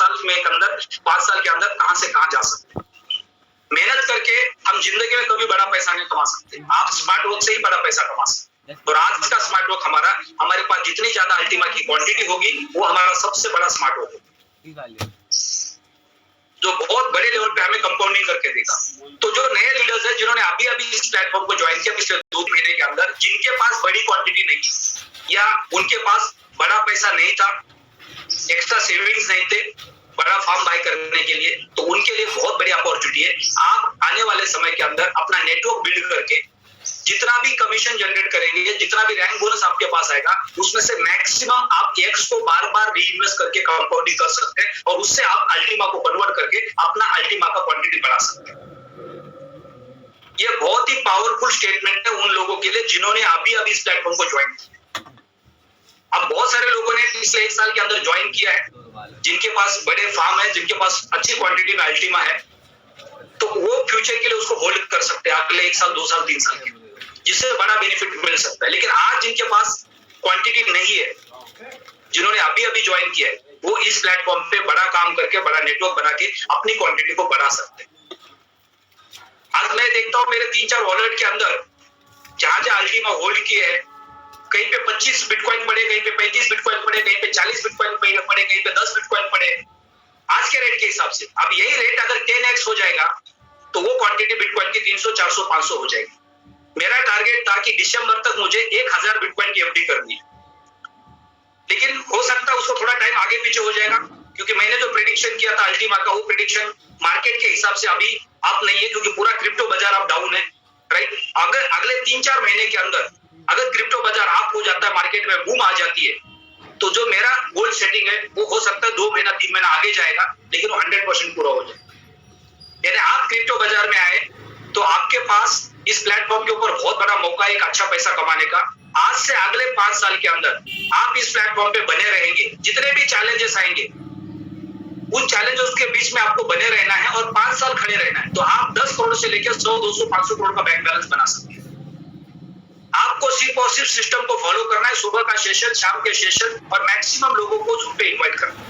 साल में के अंदर 5 साल के अंदर कहां से कहां जा सकते हैं। मेहनत करके हम जिंदगी में कभी बड़ा पैसा नहीं कमा सकते। आप स्मार्ट वर्क से ही बड़ा पैसा कमा सकते हैं। और आज का स्मार्ट वर्क हमारे पास जितनी ज्यादा अल्टीमा की क्वांटिटी होगी वो हमारा सबसे बड़ा स्मार्ट वर्क होगा, जो बहुत बड़े लेवल पे हमें कंपाउंडिंग करके देगा। तो जो नए लीडर्स हैं जिन्होंने अभी इस प्लेटफॉर्म को ज्वाइन किया पिछले 2 महीने के अंदर, जिनके पास बड़ी क्वांटिटी नहीं या उनके पास बड़ा पैसा नहीं था, एक्स्ट्रा सेविंग्स नहीं थे बड़ा फार्म बाय करने के लिए, तो उनके लिए बहुत बड़ी अपॉर्चुनिटी है। आप आने वाले समय के अंदर अपना नेटवर्क बिल्ड करके जितना भी कमीशन जनरेट करेंगे, जितना भी रैंक बोनस आपके पास आएगा, उसमें से मैक्सिमम आप एक्स को बार बार रीइन्वेस्ट करके कंपाउंडिंग कर सकते हैं और उससे आप अल्टीमा को कन्वर्ट करके अपना अल्टीमा का क्वांटिटी बढ़ा सकते हैं। ये बहुत ही पावरफुल स्टेटमेंट है उन लोगों के लिए जिन्होंने अभी इस प्लेटफॉर्म को ज्वाइन किया। अब बहुत सारे लोगों ने पिछले 1 साल के अंदर ज्वाइन किया है, जिनके पास बड़े फार्म है, जिनके पास अच्छी क्वांटिटी में अल्टीमा है, तो वो फ्यूचर के लिए उसको होल्ड कर सकते हैं अगले 1 साल 2 साल 3 साल के, जिससे बड़ा बेनिफिट मिल सकता है। लेकिन आज जिनके पास क्वांटिटी नहीं है, जिन्होंने अभी ज्वाइन किया है, वो इस प्लेटफॉर्म पे बड़ा काम करके बड़ा नेटवर्क बना के अपनी क्वांटिटी को बढ़ा सकते हैं। आज मैं देखता हूँ मेरे 3-4 वॉलेट के अंदर जहां अल्टीमा होल्ड किए है, कहीं पे 25 बिटकॉइन पड़े, कहीं पे 35 बिटकॉइन पड़े, कहीं पे 40 बिटकॉइन पड़े, कहीं पे 10 बिटकॉइन पड़े। आज के रेट के हिसाब से अब यही रेट अगर 10x हो जाएगा तो वो क्वांटिटी बिटकॉइन की 300, 400, 500 हो जाएगी। मेरा टारगेट था कि दिसंबर तक मुझे 1000 बिटकॉइन की एफडी करनी है, लेकिन हो सकता है उसको थोड़ा टाइम आगे पीछे हो जाएगा, क्योंकि मैंने जो प्रेडिक्शन किया था अल्टीमा का, वो प्रेडिक्शन मार्केट के हिसाब से अभी अप नहीं है, क्योंकि पूरा क्रिप्टो बाजार अब डाउन है, राइट। अगर अगले 3-4 महीने के अंदर अगर क्रिप्टो बाजार अप हो जाता है, मार्केट में बूम आ जाती है, तो जो मेरा गोल सेटिंग है वो हो सकता है 2 महीना 3 महीना आगे जाएगा, लेकिन वो 100% पूरा हो जाएगा। यानी आप क्रिप्टो बाजार में आए तो आपके पास इस प्लेटफॉर्म के ऊपर बहुत बड़ा मौका है एक अच्छा पैसा कमाने का। आज से अगले 5 साल के अंदर आप इस प्लेटफॉर्म पे बने रहेंगे, जितने भी चैलेंजेस आएंगे उन चैलेंजेस के बीच में आपको बने रहना है और 5 साल खड़े रहना है, तो आप 10 करोड़ से लेकर 100, 200, 500 करोड़ का बैंक बैलेंस बना सकते हैं। आपको सिर्फ और सिर्फ सिस्टम को फॉलो करना है, सुबह का सेशन, शाम के सेशन, और मैक्सिमम लोगों को उस पे इन्वाइट करना है।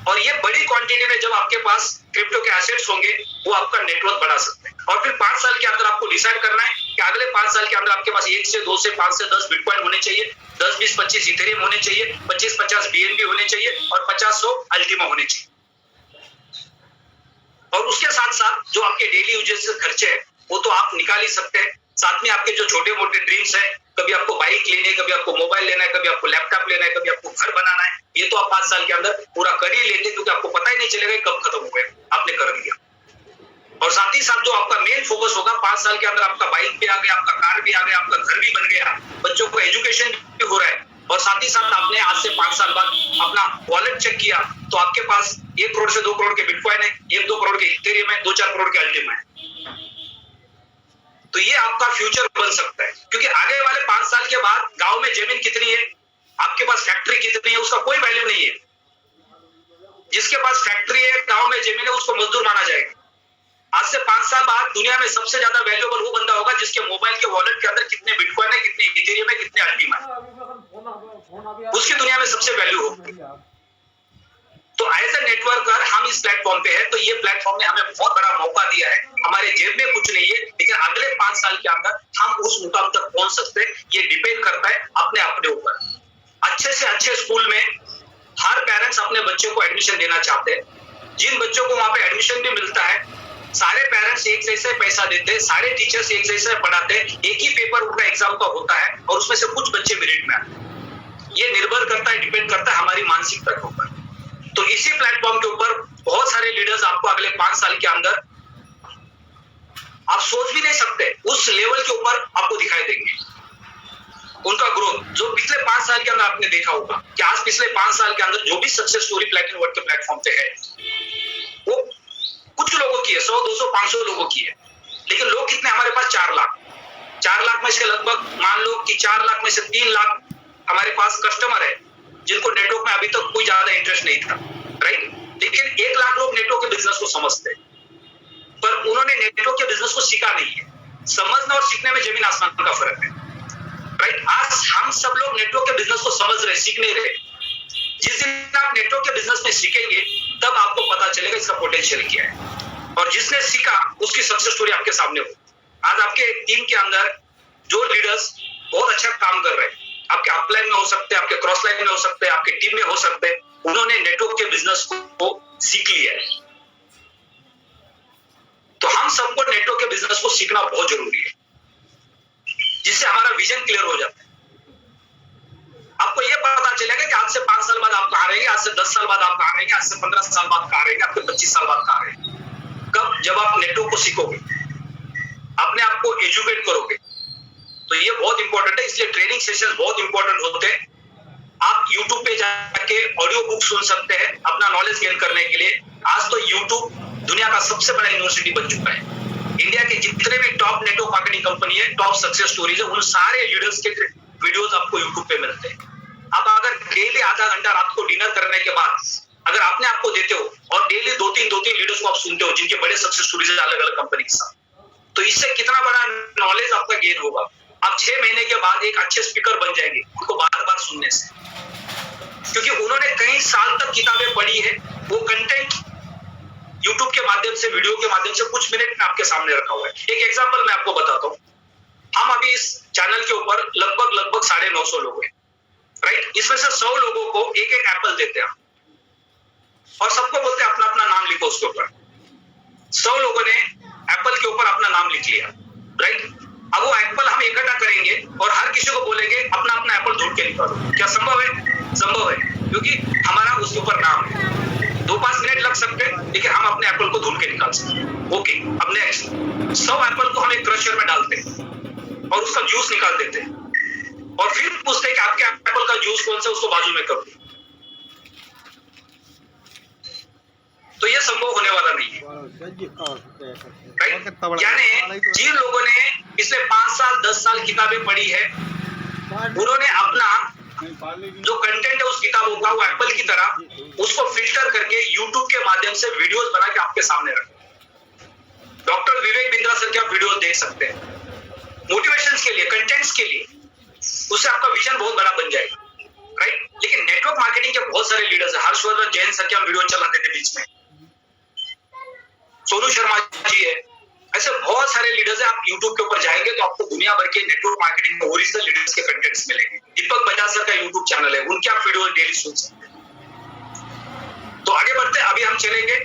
और ये बड़ी क्वांटिटी में जब आपके पास क्रिप्टो के एसेट्स होंगे, वो आपका नेटवर्क बढ़ा सकते हैं। और फिर 5 साल के अंदर आपको डिसाइड करना है कि अगले 5 साल के अंदर आपके पास 1 से 2 से 5 से 10 बिटकॉइन होने चाहिए, 10, 20, 25 इथेरियम होने चाहिए, 25, 50 बीएनबी होने चाहिए और 50, 100 अल्टीमा होने चाहिए। और उसके साथ साथ जो आपके डेली यूजेस के खर्चे हैं वो तो आप निकाल ही सकते हैं। साथ में आपके जो छोटे मोटे ड्रीम्स हैं, कभी आपको बाइक लेनी है, कभी आपको मोबाइल लेना है, कभी आपको लैपटॉप लेना है, कभी आपको घर बनाना है, ये तो आप 5 साल के अंदर पूरा कर ही लेंगे, क्योंकि आपको पता ही नहीं चलेगा कब खत्म हो गया, आपने कर लिया। और साथ ही साथ जो आपका मेन फोकस होगा, 5 साल के अंदर आपका बाइक भी आ गया, आपका कार भी आ गया, आपका घर भी बन गया, बच्चों को एजुकेशन भी हो रहा है, और साथ ही साथ आपने आज से 5 साल बाद अपना वॉलेट चेक किया तो आपके पास 1 करोड़ से 2 करोड़ के बिटकॉइन है, 1-2 करोड़ के इथेरियम है, 2-4 करोड़ के अल्टीमा है। तो ये आपका फ्यूचर बन सकता है, क्योंकि आगे वाले 5 साल के बाद गांव में जमीन कितनी है, आपके पास फैक्ट्री कितनी है, उसका कोई वैल्यू नहीं है। जिसके पास फैक्ट्री है, गांव में जमीन है, उसको मजदूर माना जाएगा। आज से 5 साल बाद दुनिया में सबसे ज्यादा वैल्यूएबल वो बंदा होगा जिसके मोबाइल के वॉलेट के अंदर कितने बिटकॉइन है, कितने इथेरियम है, कितने अल्टीमा है, उसकी दुनिया में सबसे वैल्यू होगी। तो एज ए नेटवर्कर हम इस प्लेटफॉर्म पे है, तो ये प्लेटफॉर्म ने हमें बहुत बड़ा मौका दिया है। हमारे जेब में कुछ नहीं है, लेकिन अगले 5 साल के अंदर हम उस मुकाम तक पहुंच सकते हैं। ये डिपेंड करता है अपने ऊपर। अच्छे से अच्छे स्कूल में हर पेरेंट्स अपने बच्चों को एडमिशन देना चाहते हैं। जिन बच्चों को वहां पे एडमिशन भी मिलता है, सारे पेरेंट्स एक जैसे पैसा देते हैं, सारे टीचर्स एक जैसे पढ़ाते हैं, एक ही पेपर उनका एग्जाम का होता है और उसमें से कुछ बच्चे मेरिट में आते हैं। ये निर्भर करता है, डिपेंड करता है हमारी मानसिकता के ऊपर। तो इसी प्लेटफॉर्म के ऊपर बहुत सारे लीडर्स आपको अगले 5 साल के अंदर आप सोच भी नहीं सकते उस लेवल के ऊपर आपको दिखाई देंगे। उनका ग्रोथ जो पिछले 5 साल के अंदर आपने देखा होगा कि आज पिछले 5 साल के अंदर जो भी सक्सेस स्टोरी प्लैटिनम वर्ल्ड के प्लेटफॉर्म पे है, वो कुछ लोगों की है, 100, 200, 500 लोगों की है। लेकिन लोग कितने, हमारे पास 4 लाख। 4 लाख में से लगभग मान लो कि 4 लाख में से 3 लाख हमारे पास कस्टमर है जिनको नेटवर्क में अभी तक कोई ज्यादा इंटरेस्ट नहीं था, राइट। लेकिन 1 लाख लोग नेटवर्क के बिजनेस को समझते हैं, पर उन्होंने नेटवर्क के बिजनेस को सीखा नहीं है। समझना और सीखने में जमीन आसमान का फर्क है, राइट। आज हम सब लोग नेटवर्क के बिजनेस को समझ रहे, सीख नहीं रहे। जिस दिन आप नेटवर्क के बिजनेस में सीखेंगे तब आपको पता चलेगा इसका पोटेंशियल क्या है, और जिसने सीखा उसकी सक्सेस स्टोरी आपके सामने हो। आज आपके टीम के अंदर जो लीडर्स बहुत अच्छा काम कर रहे हैं, आपके अपलाइन में हो सकते हैं, आपके क्रॉस लाइन में हो सकते हैं, आपके टीम में हो सकते हैं, उन्होंने नेटवर्क के बिजनेस को सीख लिया है। तो हम सबको नेटवर्क के बिजनेस को सीखना बहुत जरूरी है, जिससे हमारा विजन क्लियर हो जाता है। आपको यह पता चलेगा कि आज से 5 साल बाद आप कहां रहेंगे, आज से 10 साल बाद आप कहां रहेंगे, आज से 15 साल बाद कहां रहेंगे, आपके 25 साल बाद कहां रहेंगे। कब? जब आप नेटवर्क को सीखोगे, अपने आप को एजुकेट करोगे। तो ये बहुत इंपॉर्टेंट है, इसलिए ट्रेनिंग सेशन बहुत इंपॉर्टेंट होते हैं। आप YouTube पे जाके ऑडियो बुक सुन सकते हैं अपना नॉलेज गेन करने के लिए। आज तो YouTube दुनिया का सबसे बड़ा यूनिवर्सिटी बन चुका है। इंडिया के जितने भी टॉप नेटवर्क मार्केटिंग कंपनी है, टॉप सक्सेस स्टोरीज है, उन सारे लीडर्स के वीडियोस आपको YouTube पे मिलते हैं। आप अगर डेली आधा घंटा रात को डिनर करने के बाद अगर आपने आपको देते हो और डेली दो तीन लीडर्स को आप सुनते हो जिनके बड़े सक्सेस स्टोरीज है अलग अलग कंपनी के साथ, तो इससे कितना बड़ा नॉलेज आपका गेन होगा। आप 6 महीने के बाद एक अच्छे स्पीकर बन जाएंगे उनको बार बार सुनने से, क्योंकि उन्होंने कई साल तक किताबें पढ़ी है। वो कंटेंट यूट्यूब के माध्यम से, वीडियो के माध्यम से कुछ मिनट में आपके सामने रखा हुआ है। एक एग्जांपल मैं आपको बताता हूँ। हम अभी इस चैनल के ऊपर लगभग 950 लोग हैं, राइट। इसमें से 100 लोगों को एक एप्पल देते हैं और सबको बोलते हैं अपना अपना नाम लिखो उसके ऊपर। 100 लोगों ने एप्पल के ऊपर अपना नाम लिख लिया, राइट। अब वो एप्पल हम इकट्ठा करेंगे और हर किसी को बोलेंगे अपना अपना एप्पल ढूंढ के निकालो। क्या संभव है? संभव है, क्योंकि हमारा उसके ऊपर नाम है। 2-5 मिनट लग सकते हैं, लेकिन हम अपने एप्पल को ढूंढ के निकाल सकते हैं। ओके, अब नेक्स्ट 100 एप्पल को हम एक क्रशर में डालते हैं और उसका जूस निकाल देते हैं और फिर पूछते हैं कि आपके एप्पल का जूस कौन सा, उसको बाजू में कर दो। तो ये संभव होने वाला नहीं है, राइट। यानी जिन लोगों ने पिछले 5 साल 10 साल किताबें पढ़ी है, उन्होंने अपना जो कंटेंट है उस किताबों का, वो एप्पल की तरह उसको फिल्टर करके यूट्यूब के माध्यम से वीडियोस बना के आपके सामने रखे। डॉक्टर विवेक बिंद्रा सर के आप वीडियो देख सकते हैं मोटिवेशन के लिए, कंटेंट्स के लिए। उससे आपका विजन बहुत बड़ा बन जाएगा, राइट। लेकिन नेटवर्क मार्केटिंग के बहुत सारे लीडर्स है। हर्षवर्धन जैन सर के हम वीडियो चलाते थे बीच में, सोनू शर्मा जी है, ऐसे बहुत सारे लीडर्स हैं। आप YouTube के ऊपर जाएंगे तो आपको दुनिया भर के नेटवर्क मार्केटिंग में ओरिजिनल लीडर्स के कंटेंट्स मिलेंगे। दीपक बजाज सर का YouTube चैनल है, उनके आप वीडियो डेली सुन सकते हैं। तो आगे बढ़ते हैं, अभी हम चलेंगे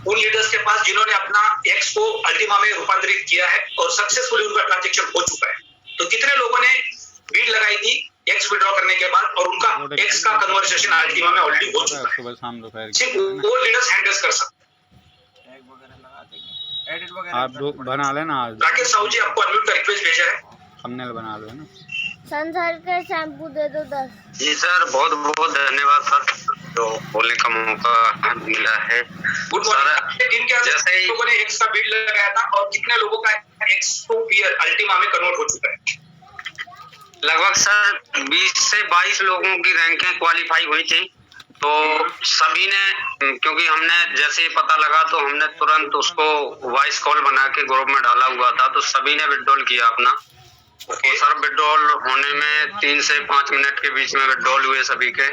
उन लीडर्स के पास जिन्होंने अपना एक्स को अल्टीमा में रूपांतरित किया है और सक्सेसफुली उनका ट्रांजेक्शन हो चुका है। तो कितने लोगों ने बीड लगाई थी एक्स विड्रॉ करने के बाद और उनका एक्स का कन्वर्सेशन अल्टीमा में ऑलरेडी हो चुका है। सिर्फ वो लीडर्स हैंडल कर सकते हैं। आप बना लेना। राकेश साहू जी आपको अनम्यूट का रिक्वेस्ट भेजा है, थंबनेल बना लो ना। संसार का शैम्पू दे दो 10। जी सर, बहुत बहुत धन्यवाद सर जो बोलने का मौका मिला है। Good morning. टीम के जैसे लोगों ने एक्स का बीड लगाया था और कितने लोगों का एक्स टू पीयर अल्टीमा में कन्वर्ट हो चुका है? लगभग सर 20 से 22 लोगों की रैंकें क्वालिफाई हुई थी। तो सभी ने, क्योंकि हमने जैसे ही पता लगा तो हमने तुरंत उसको वॉइस कॉल बना के ग्रुप में डाला हुआ था, तो सभी ने विड्रॉल किया अपना। तो सर विड्रॉल होने में 3 से 5 मिनट के बीच में विड्रॉल हुए सभी के,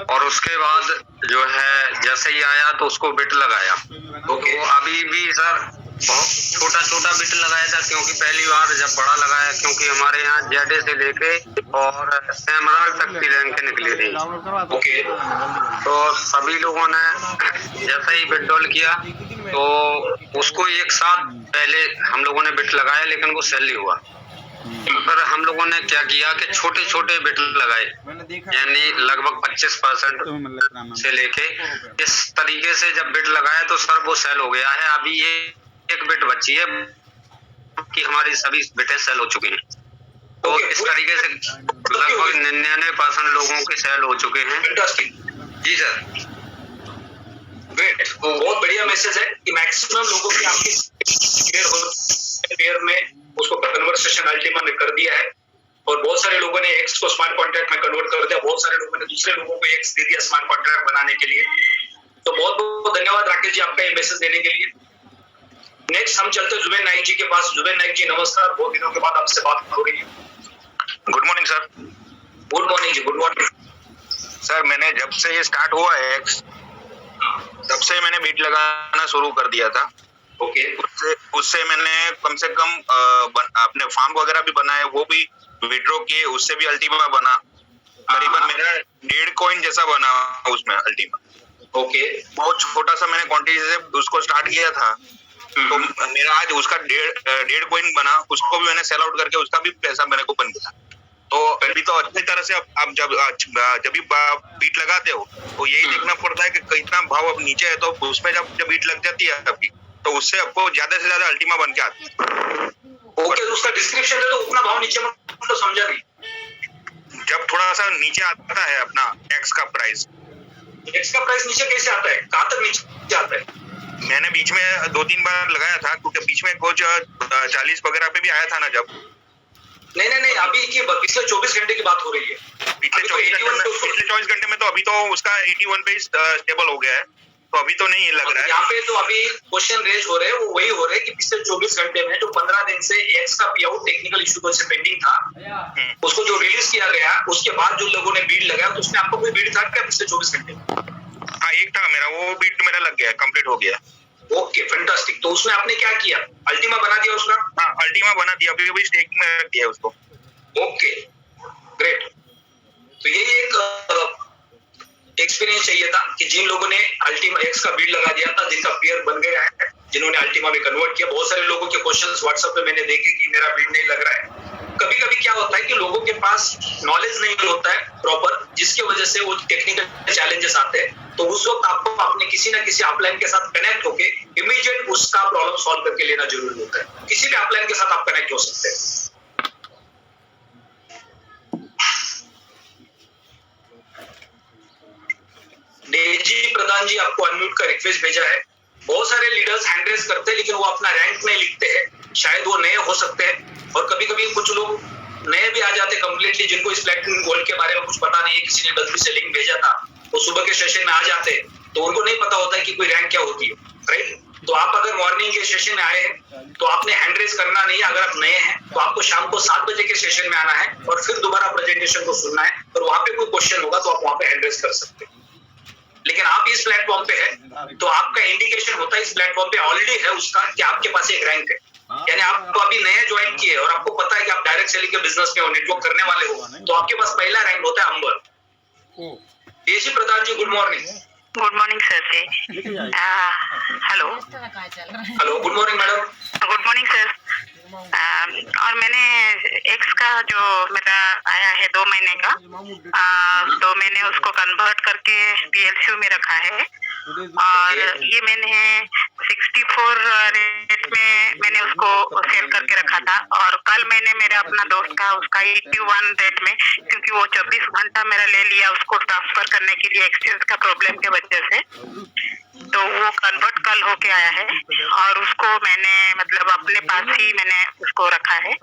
और उसके बाद जो है जैसे ही आया तो उसको बिट लगाया। तो अभी भी सर बहुत छोटा छोटा बिट लगाया था, क्योंकि पहली बार जब बड़ा लगाया, क्योंकि हमारे यहाँ जेडे से लेके और एमराल्ड तक की रैंकें निकली थी। ओके, तो सभी लोगों ने जैसे ही विड्रॉल किया तो उसको एक साथ पहले हम लोगों ने बिट लगाया, लेकिन वो सेल नहीं हुआ। पर हम लोगों ने क्या किया कि छोटे छोटे बिट लगाए, यानी लगभग 25% से लेके इस तरीके से जब बिट लगाया तो सर वो सेल हो गया है। अभी ये एक बिट बची है कि हमारी सभी बिटें सेल हो चुकी हैं। तो इस तरीके से लगभग 99% लोगों के सेल हो चुके हैं। जी सर, ग्रेट। बहुत बढ़िया मैसेज है कि मैक्सिमम लोगों की आपकी पेयर में उसको कन्वर्सेशन अल्टीमा में कर दिया है, और बहुत सारे लोगों ने एक्स को स्मार्ट कॉन्ट्रैक्ट में कन्वर्ट कर दिया, बहुत सारे लोगों ने दूसरे लोगों को एक्स दे दिया स्मार्ट कॉन्ट्रैक्ट बनाने के लिए। तो बहुत बहुत धन्यवाद राकेश जी आपका ये मैसेज देने के लिए। नेक्स्ट हम चलते जुबेर नाइक जी के पास। जुबेर नाइक जी नमस्कार, बहुत दिनों के बाद आपसे बात हो रही है। Good morning sir. Good morning जी, गुड मॉर्निंग। सर मैंने जब से ये स्टार्ट हुआ है तब से मैंने बीट लगाना शुरू कर दिया था। ओके उससे मैंने कम से कम अपने फार्म वगैरह भी बनाए, वो भी विड्रॉ किए, उससे भी अल्टीमा बना। करीबन मेरा 1.5 कॉइन जैसा बना उसमें अल्टीमा। ओके बहुत छोटा सा मैंने क्वांटिटी से उसको स्टार्ट किया था, तो मेरा आज उसका 1.5 कॉइन बना। उसको भी मैंने सेल आउट करके उसका भी पैसा मेरे को बन गया। तो अभी तो अच्छी तरह से आप जब भी बीट लगाते हो तो यही देखना पड़ता है कि कितना भाव अब नीचे है, तो उसमें जब बीट लग जाती है आपकी तो उससे आपको ज्यादा से ज्यादा अल्टीमा बन के आती है। ओके उसका डिस्क्रिप्शन दे दो, उतना भाव नीचे मत तो समझा नहीं। जब थोड़ा सा नीचे आता है अपना एक्स का प्राइस नीचे कैसे आता है, कहाँ तक नीचे आता है? मैंने बीच में 2-3 बार लगाया था, क्योंकि बीच में कुछ 40 वगैरह पे भी आया था ना जब। नहीं अभी की पिछले 24 घंटे की बात हो रही है। पिछले 24 घंटे में तो अभी तो उसका 81 पे स्टेबल हो गया है, तो अभी तो नहीं लग रहा है। यहाँ पे तो अभी क्वेश्चन रेज हो रहे हैं, वो वही हो रहे हैं कि पिछले 24 घंटे में जो 15 दिन से एक्स का पे आउट टेक्निकल इशू को से पेंडिंग था, उसको जो रिलीज किया गया उसके बाद जो लोगों ने बीट लगाया, तो उसमें आपको कोई बीट था क्या पिछले 24 घंटे में? हाँ एक था मेरा, वो बीट मेरा लग गया, कंप्लीट हो गया। Okay fantastic. तो उसमें आपने क्या किया, अल्टीमा बना दिया उसका? हाँ अल्टीमा बना दिया, अभी स्टेकिंग में रख दिया उसको। Okay great. तो यही एक एक्सपीरियंस चाहिए था कि जिन लोगों ने अल्टीमा एक्स का बीट लगा दिया था, जिनका पेयर बन गया है, जिन्होंने अल्टीमा में कन्वर्ट किया। बहुत सारे लोगों के क्वेश्चंस व्हाट्सएप पे मैंने देखे कि मेरा बीट नहीं लग रहा है। कभी कभी क्या होता है कि लोगों के पास नॉलेज नहीं होता है प्रॉपर, जिसकी वजह से वो टेक्निकल चैलेंजेस आते हैं। तो उस वक्त आपको अपने किसी ना किसी अपलाइन के साथ कनेक्ट होके इमीडिएट उसका प्रॉब्लम सॉल्व करके लेना जरूरी होता है। किसी भी अपलाइन के साथ आप कनेक्ट हो सकते हैं। डेजी प्रधान जी आपको अनम्यूट का रिक्वेस्ट भेजा है। बहुत सारे लीडर्स हैंड रेज करते हैं लेकिन वो अपना रैंक नहीं लिखते हैं, शायद वो नए हो सकते हैं, और कभी कभी कुछ लोग नए भी आ जाते हैं कंप्लीटली, जिनको इस प्लेटफॉर्म गोल्ड के बारे में कुछ पता नहीं है, किसी ने गलती से लिंक भेजा था, वो सुबह के सेशन में आ जाते हैं, तो उनको नहीं पता होता है कि कोई रैंक क्या होती है, राइट? तो आप अगर मॉर्निंग के सेशन में आए हैं तो आपने हैंड रेज करना नहीं है। अगर आप नए हैं तो आपको शाम को 7 बजे के सेशन में आना है और फिर दोबारा प्रेजेंटेशन को सुनना है, और वहां पे कोई क्वेश्चन होगा तो आप वहां पे हैंड रेज कर सकते हैं। लेकिन आप इस प्लेटफॉर्म पे है तो आपका इंडिकेशन होता है इस प्लेटफॉर्म पे ऑलरेडी है उसका कि आपके पास एक रैंक है, यानी आप तो अभी नए ज्वाइन किए और आपको पता है कि आप डायरेक्ट सेलिंग के बिजनेस में हो, नेटवर्क करने वाले हो, तो आपके पास पहला रैंक होता है अंबर। देशी प्रधान जी good morning. Good morning sir जी। Hello hello good morning madam. Good morning sir. और मैंने एक्स का जो मेरा आया है 2 महीने का, तो मैंने उसको कन्वर्ट करके PLCU में रखा है, और ये मैंने 64 रेट में मैंने उसको सेल करके रखा था। और कल मैंने मेरा अपना दोस्त का उसका 81 रेट में, क्योंकि वो 24 घंटा मेरा ले लिया उसको ट्रांसफर करने के लिए एक्सचेंज का प्रॉब्लम के वजह से, तो वो कन्वर्ट कल होके आया है, और उसको मैंने मतलब अपने पास ही मैंने उसको रखा है,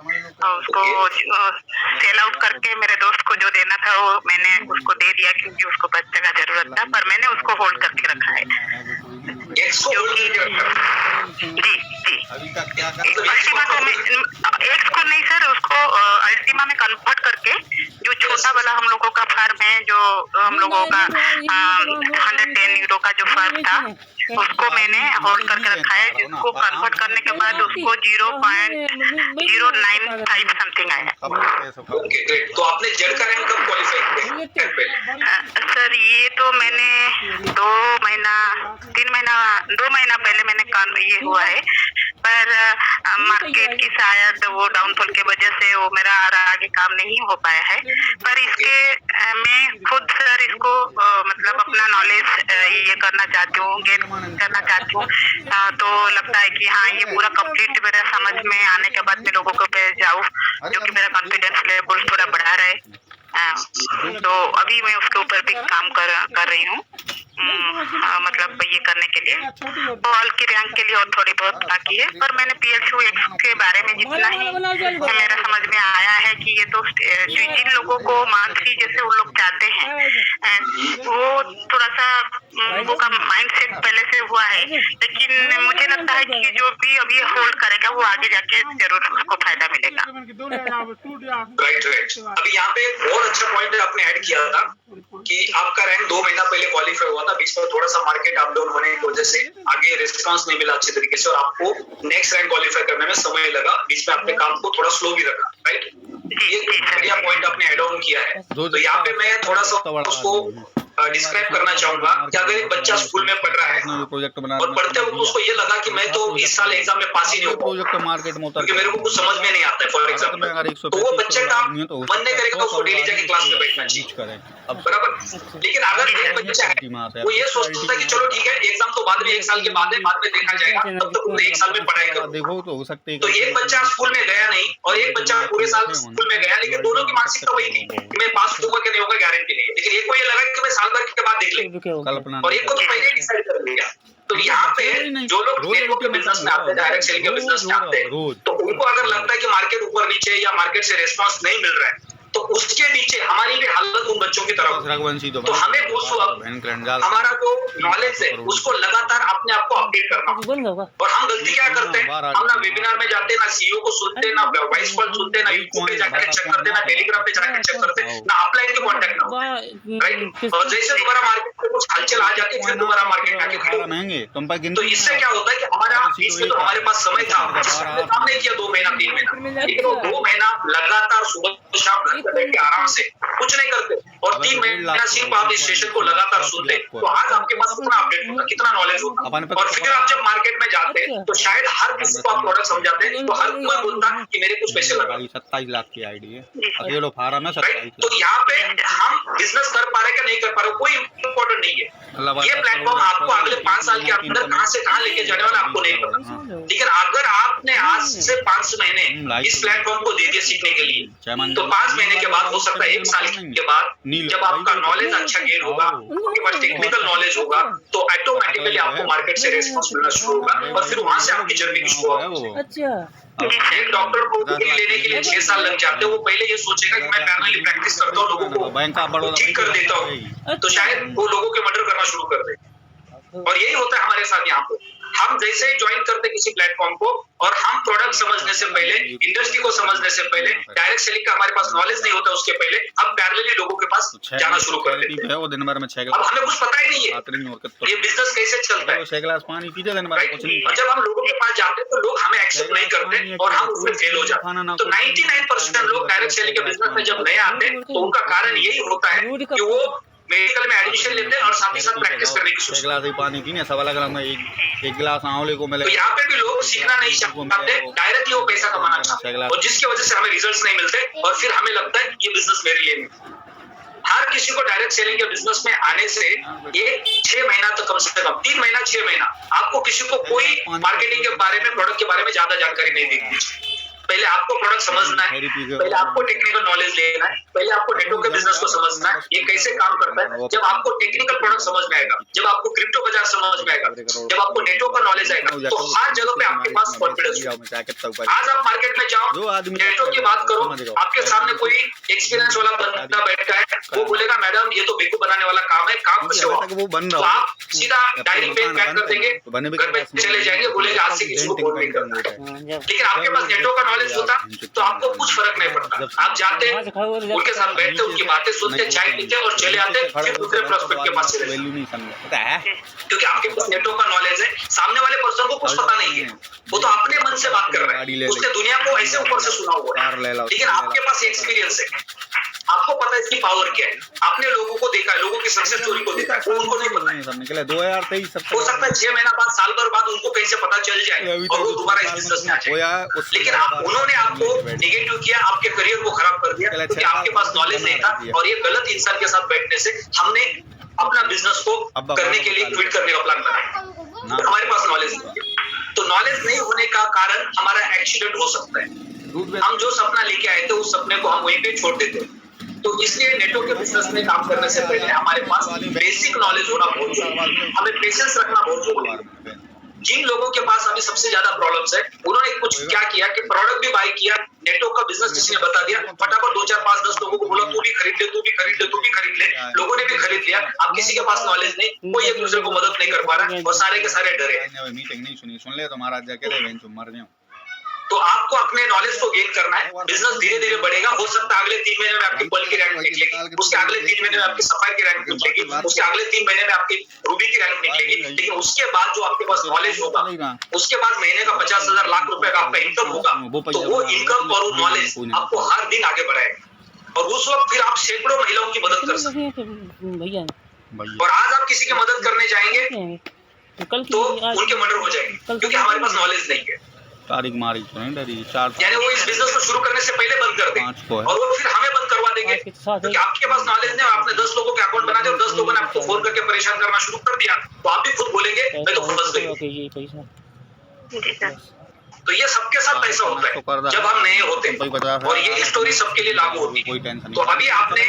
और उसको सेल आउट करके मेरे दोस्त को जो देना था वो मैंने उसको दे दिया, क्योंकि उसको पैसे का जरूरत था, पर मैंने उसको होल्ड करके रखा है। जी अल्टीमा को मैं एक्स को नहीं सर, उसको अल्टीमा में कन्वर्ट करके जो छोटा वाला हम लोगों का फर्म है, जो हम लोगों का 110 यूरो का जो फर्म था, उसको मैंने होल्ड करके रखा है, जिसको कन्वर्ट करने के बाद उसको 0.095 समथिंग आया। Okay great. तो आपने जेड का रैंक कब क्वालिफाई किया? सर ये तो मैंने 2 महीना पहले मैंने ये हुआ है, पर मार्केट की शायद वो डाउनफॉल के वजह से वो मेरा आगे काम नहीं हो पाया है। पर इसके मैं खुद सर इसको मतलब अपना नॉलेज ये करना चाहती हूँ, गेन करना चाहती हूँ, तो लगता है कि हाँ ये पूरा कंप्लीट मेरे समझ में आने के बाद मैं लोगों को पे जाऊँ, जो कि मेरा कॉन्फिडेंस लेवल थोड़ा बढ़ा रहे। तो अभी मैं उसके ऊपर भी काम कर रही हूँ, मतलब ये करने के लिए बॉल की रैंक के लिए और थोड़ी बहुत बाकी है। पर मैंने PLCU एक्स के बारे में जितना ही मेरा समझ में आया है कि ये तो जिन लोगों को मंथली जैसे उन लोग चाहते हैं वो थोड़ा सा लोगों का माइंडसेट पहले से हुआ है, लेकिन मुझे लगता है कि जो भी अभी होल्ड करेगा वो आगे जाके जरूर उसको फायदा मिलेगा। राइट। अभी यहाँ पे एक बहुत अच्छा पॉइंट आपने ऐड किया था कि आपका रैंक 2 महीना पहले क्वालिफाई हुआ था, बीच में थोड़ा सा मार्केट अप डाउन होने की वजह से आगे रिस्पांस नहीं मिला अच्छे तरीके से और आपको नेक्स्ट रैंक क्वालिफाई करने में समय लगा, बीच में अपने काम को थोड़ा स्लो भी रखा। राइट, ये बढ़िया पॉइंट आपने ऐड ऑन किया है। तो यहाँ पे मैं थोड़ा सा उसको डिस्क्राइब करना चाहूंगा कि अगर एक बच्चा स्कूल में पढ़ रहा है और पढ़ते वक्त उसको ये लगा कि मैं तो इस साल एग्जाम में पास ही नहीं हो पाऊंगा क्योंकि मेरे को कुछ समझ में नहीं आता है फॉर एग्जाम्पल, तो वो बच्चे का मन नहीं करेगा उसको डेली जाके क्लास में बैठना चाहिए, बराबर। लेकिन अगर एक बच्चा है वो ये सोचता है कि चलो ठीक है एग्जाम तो बाद में 1 साल के बाद है, बाद में देखा जाएगा, तब तक पूरे 1 साल में पढ़ाई करो। तो एक बच्चा स्कूल में गया नहीं और एक बच्चा पूरे साल स्कूल में गया, लेकिन दोनों की मानसिकता वही थी कि मैं पास होगा कि नहीं होगा गारंटी नहीं, लेकिन एक को ये लगा कि मैं साल भर के बाद देख लेंगे और एक को तो पहले डिसाइड कर लिया। तो यहाँ पे जो लोग नेटवर्क के बिजनेस में आते हैं, डायरेक्ट सेलिंग के बिजनेस में आते हैं, तो उनको अगर लगता है कि मार्केट ऊपर नीचे या मार्केट से रिस्पांस नहीं मिल रहा है तो उसके नीचे हमारी भी हालत उन बच्चों की तरफ। तो हमें उस वक्त हमारा जो नॉलेज है उसको लगातार अपने आप को अपडेट करना। और हम गलती क्या करते हैं, हम ना वेबिनार में जाते, ना सीईओ को सुनते, ना वॉइस कॉल सुनते, ना यूट्यूब पे जाकर चेक करते, ना टेलीग्राम पे जाकर चेक करते, ना अपलाइन के कॉन्टेक्ट ना, राइट। और जैसे तुम्हारा मार्केट में कुछ हलचल आ जाती है फिर तुम्हारा मार्केट आके खड़े होते। तो इससे क्या होता है कि हमारा बीच में तो हमारे पास समय था, हमने किया 2 महीना 3 महीना, लेकिन वो 2 महीना लगातार सुबह शाम बैठ आराम से कुछ नहीं करते और 3 महीना सिर्फ आप इस सेशन को लगातार सुनते, तो आज आपके पास कितना अपडेट होगा, कितना नॉलेज होगा। और फिर आप जब मार्केट में जाते तो शायद हर किसी को आप प्रोडक्ट समझाते तो हर कोई बोलता कि मेरे कुछ पैसे लगा। 27 लाख की आईडी है, अकेलो फार्म है 27। तो यहाँ पे हम बिजनेस कर पा रहे कि नहीं कर पा रहे कोई इम्पोर्टेंट नहीं है। ये प्लेटफॉर्म आपको अगले 5 साल के अंदर कहाँ से कहाँ लेके जाने वाला आपको नहीं पता, लेकिन अगर आपने आज से 5 महीने इस प्लेटफॉर्म को दे दिए सीखने के लिए तो 5 महीने के बाद हो सकता है 1 साल के बाद जब आपका नॉलेज अच्छा गेन होगा, आपके पास टेक्निकल नॉलेज होगा, तो ऑटोमेटिकली आपको मार्केट से रिस्पांस मिलना शुरू होगा और फिर वहां से आपकी जर्नी की शुरुआत। एक डॉक्टर को डिग्री लेने के लिए 6 साल लग जाते हैं, वो पहले ये सोचेगा कि मैं पैरेलली प्रैक्टिस करता हूँ, लोगों को ठीक कर देता हूँ, तो शायद वो लोगों के मर्डर करना शुरू कर दे। और यही होता है हमारे साथ यहाँ पे। हम जैसे ही ज्वाइन करते किसी प्लेटफॉर्म को और हम प्रोडक्ट समझने से पहले, इंडस्ट्री को समझने से पहले, डायरेक्ट सेलिंग का हमारे पास नॉलेज नहीं होता उसके पहले हम पैरेलली लोगों के पास जाना शुरू कर देते हैं। वो दिन भर में 6 अब हमें कुछ पता ही नहीं है ये बिजनेस कैसे चलता है। 6 गिलास पानी पीते दिन भर कुछ नहीं। और जब हम लोगों के पास जाते हैं तो लोग हमें एक्सेप्ट नहीं करते और हम उसमें फेल हो जाते हैं। तो 99% लोग डायरेक्ट सेलिंग के बिजनेस में जब नए आते हैं तो उनका कारण यही होता है कि वो मेडिकल में एडमिशन लेते हैं और साथ ही साथ प्रैक्टिस करने की सोचते हैं। 6 गिलास ही पानी पीने, 1.25 गिलास में एक गिलास आंवले को मिले। तो यहाँ पे भी लोग सीखना नहीं चाहते, डायरेक्टली वो पैसा कमाना चाहते हैं और जिसकी वजह से हमें रिजल्ट्स नहीं मिलते और फिर हमें लगता है ये बिजनेस मेरे लिए नहीं। हर किसी को डायरेक्ट सेलिंग के बिजनेस में आने से ये 6 महीना तो कम से कम 3 महीना 6 महीना आपको किसी को कोई मार्केटिंग के बारे में, प्रोडक्ट के बारे में ज्यादा जानकारी नहीं देनी चाहिए। पहले आपको प्रोडक्ट समझना है, पहले आपको टेक्निकल नॉलेज लेना है, पहले आपको नेटवर्क के बिजनेस को समझना है ये कैसे काम करता है। जब आपको टेक्निकल प्रोडक्ट समझ में आएगा, जब आपको क्रिप्टो बाजार समझ में आएगा, जब आपको नेटवर्क का नॉलेज आएगा तो हर जगह पे आपके पास कॉन्फिडेंस होगा। आज आप मार्केट में जाओ, नेटवर्क की बात करो, आपके सामने कोई एक्सपीरियंस वाला बंदा बैठा है, वो बोलेगा मैडम ये तो बेवकूफ बनाने वाला काम है, काम कैसे होगा। तो आप सीधा डायरी पे पैक कर देंगे, घर पे चले जाएंगे, बोलेंगे आज से किसी को बोल नहीं करना। लेकिन आपके पास नेटवर्क का नॉलेज होता तो आपको कुछ फर्क नहीं पड़ता। आप जाते उनके साथ बैठते, उनकी बातें सुनते, चाय पीते और चले आते, फिर दूसरे प्रोस्पेक्ट के पास चले जाते। क्योंकि आपके पास नेटवर्क का नॉलेज है, सामने वाले पर्सन को कुछ पता नहीं है, वो तो अपने मन से बात कर रहा है, उसने दुनिया को ऐसे ऊपर से सुना हुआ है। लेकिन आपके पास एक्सपीरियंस है, आपको पता है इसकी पावर क्या है, आपने लोगों को देखा है, लोगों की सक्सेस स्टोरी को देखा है, वो उनको नहीं पता है। 2023 हो सकता है 6 महीना बाद, साल भर बाद उनको कहीं से पता चल जाए और वो दोबारा इस बिजनेस में आ जाए। लेकिन उन्होंने आपको नेगेटिव किया, आपके करियर को खराब कर दिया क्योंकि आपके पास नॉलेज नहीं था और ये गलत इंसान के साथ बैठने से हमने अपना बिजनेस को करने के लिए क्विट करने का प्लान बनाया। हमारे पास नॉलेज नहीं है, तो नॉलेज नहीं होने का कारण हमारा एक्सीडेंट हो सकता है। हम जो सपना लेके आए थे उस सपने को हम वहीं पे छोड़ देते। तो इसलिए नेटवर्क के बिजनेस में काम करने से पहले हमारे पास बेसिक नॉलेज होना बहुत जरूरी है, हमें पेशेंस रखना बहुत जरूरी है। जिन लोगों के पास अभी सबसे ज्यादा प्रॉब्लम्स है उन्होंने कुछ क्या किया कि प्रोडक्ट भी बाय किया, नेटवर्क का बिजनेस किसी ने बता दिया, फटाफट 2 4 5 10 लोगों को बोला तू भी खरीद ले, तू भी खरीद ले, तू भी खरीद ले। लोगों ने भी खरीद लिया। अब किसी के पास नॉलेज नहीं, कोई एक दूसरे को मदद नहीं कर पा रहा और सारे के सारे डरे। मीटिंग नहीं सुनी, सुन ले तो महाराज जाके दे बेंच मर जाऊं। तो आपको अपने नॉलेज को गेन करना है। बिजनेस धीरे धीरे बढ़ेगा। हो सकता है अगले 3 महीने में आपकी पर्ल की रैंक निकलेगी, उसके अगले 3 महीने में आपकी सफायर की रैंक निकलेगी, उसके अगले 3 महीने में आपकी रूबी की रैंक निकलेगी। लेकिन उसके बाद जो आपके पास नॉलेज होगा, उसके बाद महीने का 50,000 लाख रुपए का आपका इनकम होगा, तो वो इनकम और वो नॉलेज आपको हर दिन आगे बढ़ाएगा और उस वक्त फिर आप सैकड़ों महिलाओं की मदद कर सकते हैं। और आज आप किसी की मदद करने जाएंगे तो उनके मर्डर हो जाएंगे, क्योंकि हमारे पास नॉलेज नहीं है। तारीख मारी तो नहीं डरी 4 यानी वो इस बिजनेस को शुरू करने से पहले बंद कर देंगे और वो फिर हमें बंद करवा देंगे, क्योंकि आपके पास नॉलेज नहीं। आपने 10 लोगों के अकाउंट बना दिया और 10 लोगों ने आपको फोन करके परेशान करना शुरू कर दिया, तो आप भी खुद बोलेंगे मैं तो फंस गई। तो ये सबके साथ ऐसा होता है जब हम नए होते हैं, और ये स्टोरी सबके लिए लागू होती है। तो अभी आपने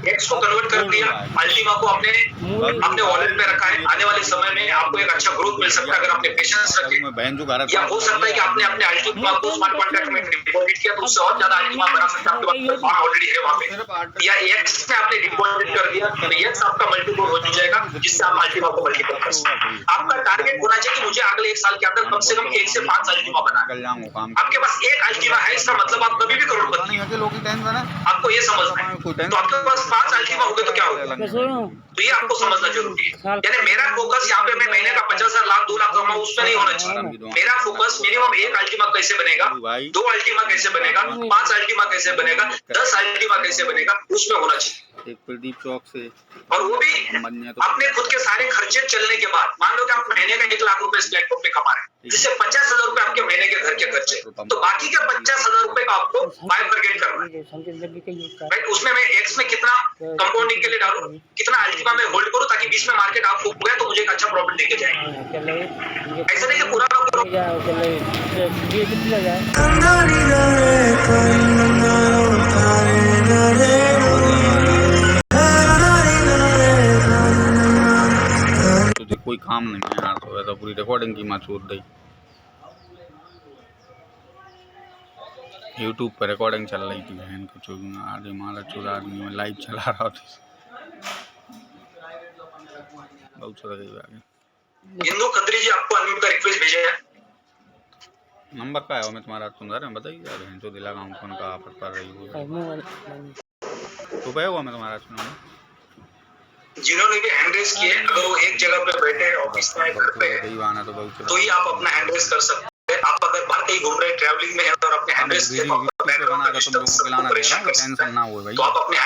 एक्स को कन्वर्ट कर दिया, अल्टीमा को अपने वॉलेट पे रखा है। आने वाले समय में आपको एक अच्छा ग्रोथ मिल सकता है अगर आपने पेशेंस रखे, या हो सकता है कि आपने अपने अल्टीमा को स्मार्ट कॉन्ट्रैक्ट में डिपॉजिट किया तो उससे और ज्यादा अल्टीमा बना सकता है, आपके पास ऑलरेडी है वहाँ पे। या एक्स में आपने डिपॉजिट कर दिया तो एक्स आपका मल्टीपल हो जाएगा, जिससे आप अल्टीमा को मल्टीपल कर सकते हैं। आपका टारगेट होना चाहिए कि मुझे अगले 1 साल के अंदर कम से कम 1 से 5 अल्टीमा बनाना। आपके पास एक अल्टीमा है, इसका मतलब आप कभी भी करोड़पति हैं। आपको ये समझना है। तो आपके पास 5 अल्टीमा हो गए तो क्या होगा, तो ये आपको समझना जरूरी है। यानी मेरा फोकस यहाँ पे मैं महीने का 50,000 लाख 2 लाख कमाऊं उसमें नहीं होना चाहिए। मेरा फोकस मिनिमम 1 अल्टीमा कैसे बनेगा, 2 अल्टीमा कैसे बनेगा, 5 अल्टीमा कैसे बनेगा, 10 अल्टीमा कैसे बनेगा, उसमें होना चाहिए। एक प्रदीप चौक से, और वो भी अपने खुद के सारे खर्चे चलने के बाद। मान लो कि आप महीने का 1 लाख रुपए इस प्लेटफॉर्म पे कमा रहे हैं, जिससे 50,000 रुपए आपके महीने के घर के खर्चे, तो बाकी के 50,000 रुपए का आपको बाइफरकेट करना है। राइट, उसमें मैं एक्स में कितना कंपाउंडिंग के लिए डालूं, कितना अल्टीमा में होल्ड करूं, ताकि बीच में मार्केट आप हो गया तो मुझे एक अच्छा प्रॉफिट देके जाए। ऐसा नहीं कि पूरा ना करो। कोई काम नहीं है यार, तो ऐसा पूरी रिकॉर्डिंग की माचूर दी। यूट्यूब पर रिकॉर्डिंग चल रही थी, बहन को चूर आगे मारा चूर आदमी में लाइव चला रहा था। बहुत सारा गई आगे। हिंदू खत्री जी आपको अनम्यूट का रिक्वेस्ट भेजा है। नंबर का है वो, मैं तुम्हारा सुंदर है बताइए यार, बहन जो दिला गाँव कौन का ऑफर कर रही है तो पे हुआ मैं तुम्हारा सुना। जिन्होंने भी हैंड रेस किए, अगर वो एक जगह पे बैठे हैं, ऑफिस में, घर पे है, तो ही आप अपना हैंड रेस कर सकते हैं। आप अगर बाहर कहीं घूम रहे हैं, ट्रैवलिंग में है और अपने हैंड रेस के टेंशन ना हो भाई। तो आप अपने